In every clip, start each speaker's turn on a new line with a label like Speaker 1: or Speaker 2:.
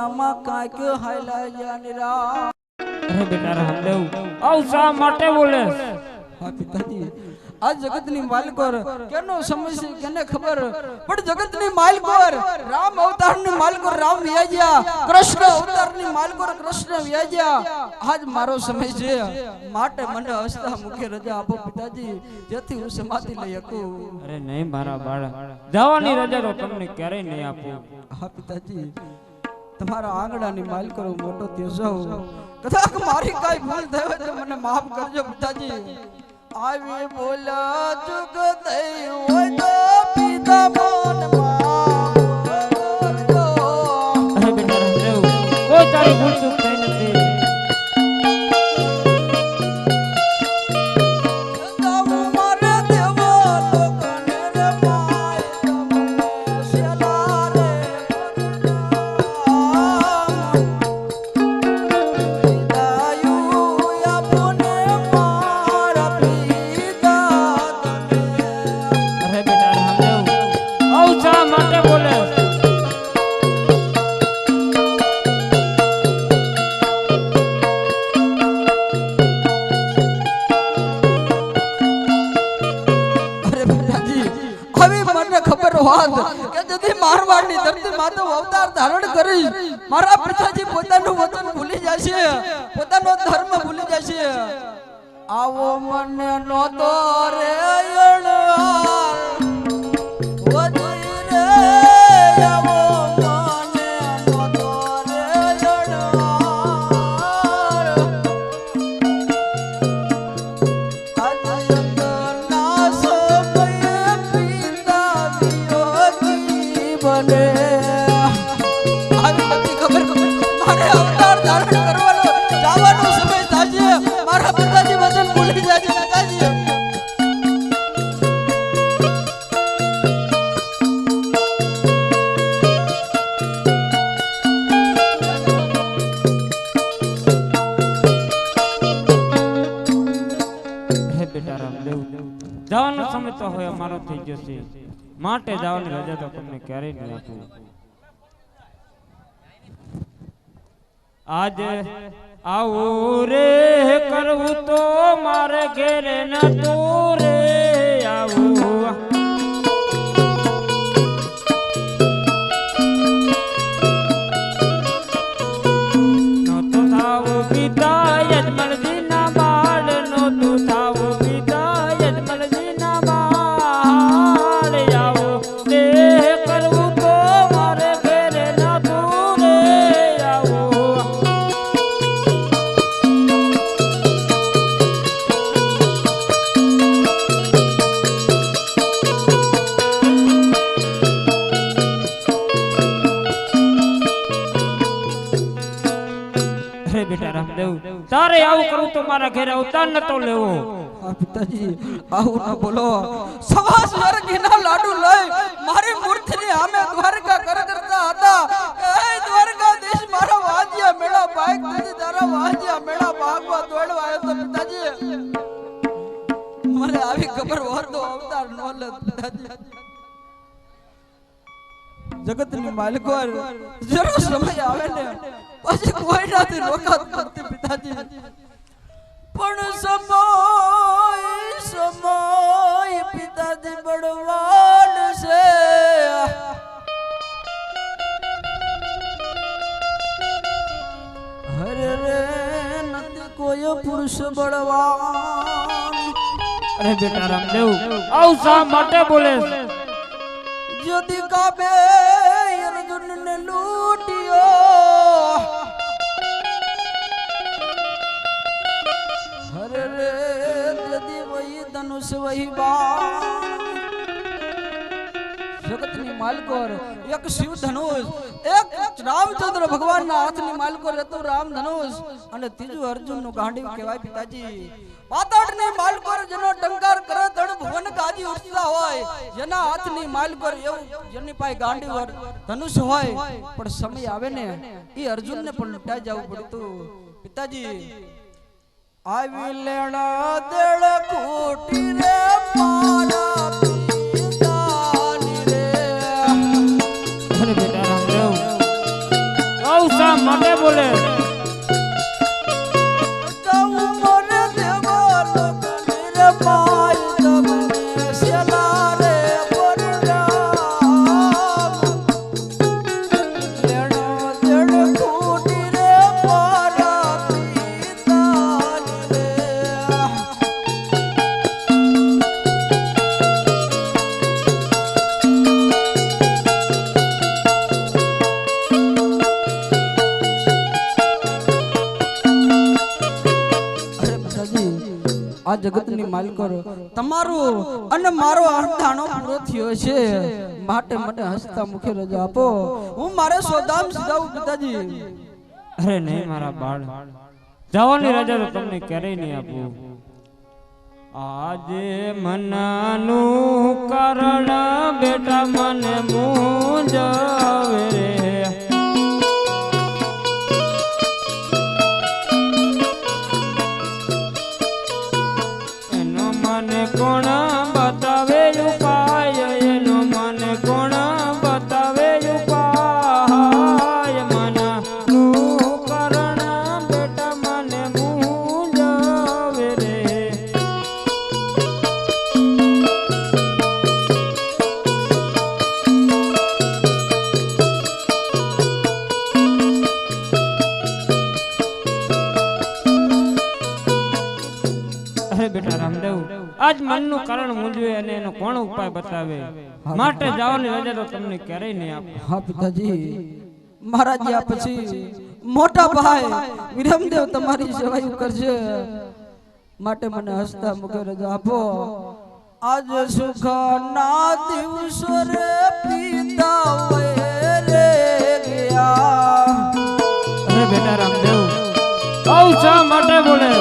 Speaker 1: આમાં કાંઈક હાયલા જાની રા
Speaker 2: અરે બેટા રામદેવ આવ શા માટે બોલે?
Speaker 1: હા પિતાજી આ જગતની માલકોર કેનો સમય છે કેને ખબર પણ જગતની માલકોર રામ અવતારની માલકોર રામ વ્યાજ્યા કૃષ્ણ અવતારની માલકોર કૃષ્ણ વ્યાજ્યા આજ મારો સમય છે માટે મને હસતા મુખે રજા આપો પિતાજી જેથી હું સમાધિ લઈ શકું.
Speaker 2: અરે નહીં મારા બાળક જવાની રજા તો તમને ક્યારેય નહીં આપું.
Speaker 1: હા પિતાજી તમારા આંગણાની માલકોર મોટો તેજો કદાચ મારી કાઈ ભૂલ થઈ હોય તો મને માફ કરજો પિતાજી. આવી બોલા જુગ થઈ હોય તો પિતા મનમાં બોલજો.
Speaker 2: અરે બેટા રામદેવ કોઈ તારી ભૂલ ચૂક થઈ નથી.
Speaker 1: મારવાડની ધરતી માતો અવતાર ધારણ કરી મારા પિતાજી પોતાનું વચન ભૂલી જશે પોતાનો ધર્મ ભૂલી જશે. આવો મને નોતો રે
Speaker 2: જવાનો સમય તો હવે અમારો થઈ જશે માટે જવાની રજા તો તમને ક્યારેય નહીં આપું. આજે આવું રે કરવું તો મારે ઘેરે નતું રે આવું. નતું થાવું પિતા યજમાનજી ના બાળ નતું થાવું પિતા યજમાનજી ના બાળ આવું રે કરવું તો મારે ઘેરે નતું રે આવું. બેટા રામદેવ તારે આવું કરું તો મારા ઘરે અવતાર નતો લેવો.
Speaker 1: હા પિતાજી આવું ના બોલો. સવા સ્વર્ગના લાડુ લઈ મારી મૂર્તિની સામે દ્વારકા કરતા હતા. એ દ્વારકાધીશ મારા વાજ્યા મેળા ભાગ દીધી તારા વાજ્યા મેળા ભાગવા દોડવા આવ્યો તો પિતાજી મને આવી ખબર હોત તો અવતાર ન લેત પિતાજી. જગતની માલિકોર જરૂર સમય આવે ને પછી કોઈ નાથી રોકાત નથી પિતાજી. પણ સમય પિતાજી બળવાન છે. હરે રે નથી કોઈ પુરુષ બળવાન.
Speaker 2: અરે બેટા રામદેવ આવ શા માટે બોલે?
Speaker 1: જ્યોતિ કાબે અર્જુન ને લૂટ્યો. હરે રે જદી વહી ધનુષ વહી બાણ. જગતની માલકોર એક શિવ ધનુષ એક રામચંદ્ર ભગવાનના હાથની માલકોર હતું રામ ધનુષ અને ત્રીજું અર્જુન નું ગાંડીવ કહેવાય પિતાજી. પાતાળની માલકોર જેનો ટંકાર કરે તણ ભુવન ગાજી ઉઠતા હોય જેના હાથની માલકોર એવું જેની પાસે ગાંડીવ ધનુષ હોય પણ સમય આવે ને એ અર્જુનને પણ લૂંટાઈ જવું પડતું પિતાજી. આવી લેણા દેળ કુટી રે મારા પિતાની રે.
Speaker 2: અરે બેટા રામદેવ આવ
Speaker 1: આ જગતની માલિકો તમારું અને મારો અર્ધાણો પૂરો થયો છે માટે મને હસતા મુખે રજા આપો હું મારે સોદામ સીધાવું પિતાજી
Speaker 2: અરે નહીં મારા બાળ જવાની રજા તો તમને ક્યારેય નહીં આપું આજે મનનું કારણ બેટા મને મૂંઝાવે રે એનો મને કોણ બતાવે ઉપાય એનો મને કોણ બતાવે ઉપાય મનનું કારણ બેટા મને મૂંઝાવે રે બેટા રામદેવ આજ મનનું કારણ મૂંઝવે અને એનો કોણ ઉપાય બતાવે માટે જવાની રજા તો તમને ક્યારેય નહીં આપો
Speaker 1: હા પિતાજી મહારાજ આ પછી મોટા ભાઈ વિરમદેવ તમારી સેવા કરશે માટે મને હસતા મુખે રજા આપો આજ સુખ ના દિવસો રે પિતા રે ગયા
Speaker 2: અરે બેટા રામદેવ આવ શા માટે બોલે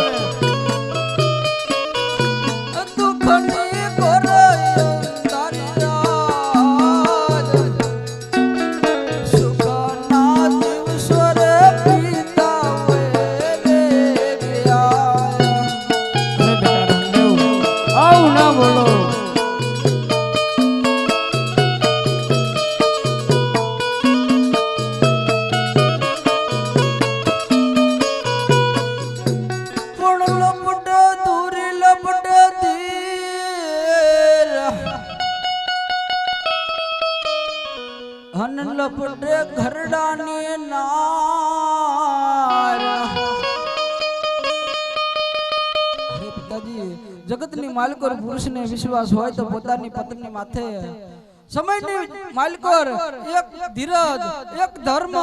Speaker 2: લપટે ઘરડાની નાર હે પિતાજી જગતની માલિકોર પુરુષને વિશ્વાસ હોય તો પોતાની પત્ની માથે સમયની માલિકોર એક ધીરજ એક ધર્મ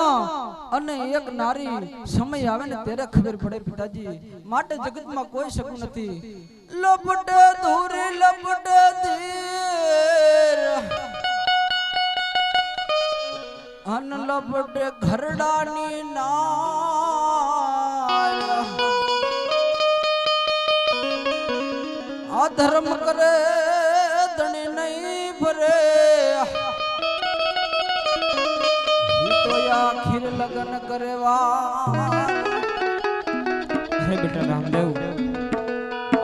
Speaker 2: અને એક નારી સમય આવે ને ત્યારે ખબર પડે પિતાજી માટે જગતમાં કોઈ શકું નથી લપટે ધૂરી લપટે ધીર અન લપટે ઘરડાની નાર આ ધર્મ કરે ધણી નહીં ભરે તો આખીર લગન કરેવા હે બેટા રામદેવ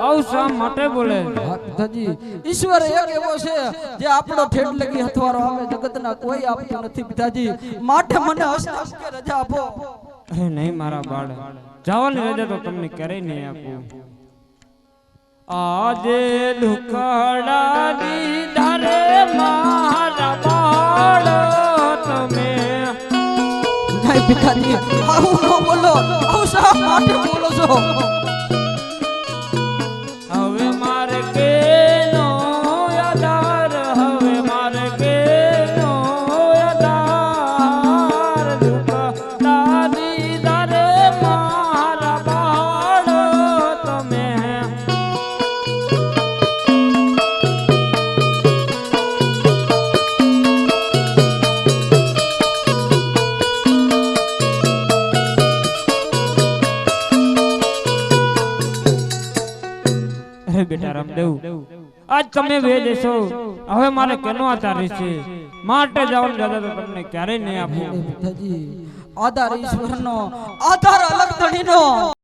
Speaker 2: આવ શા માટે બોલે
Speaker 1: પિતાજી ઈશ્વર એક એવો છે જે આપણો ઠેઠ લગી હથવારો આવે જગતના કોઈ આપતું નથી પિતાજી માટે મને હસતા કે રજા આપો
Speaker 2: અરે નહીં મારા બાળ જવાની રજા તો તમને ક્યારેય નહીં આપું આજે દુખડા દીધા રે મારા બાળ તમે
Speaker 1: જય પિતાજી આવું ન બોલો આવું શા માટે બોલો છો
Speaker 2: હવે મારે કેનો આધાર હવે મારે કેનો આધાર દુખડા દીધા રે મારા બાળ તમે બેટા રામદેવ આજ તમે બે દેશો હવે મારે કેનો આધાર છે માટે જવાનું દાદા તો તમને ક્યારેય નહીં આપું
Speaker 1: પિતાજી આધાર ઈશ્વરનો આધાર અલગ ધણીનો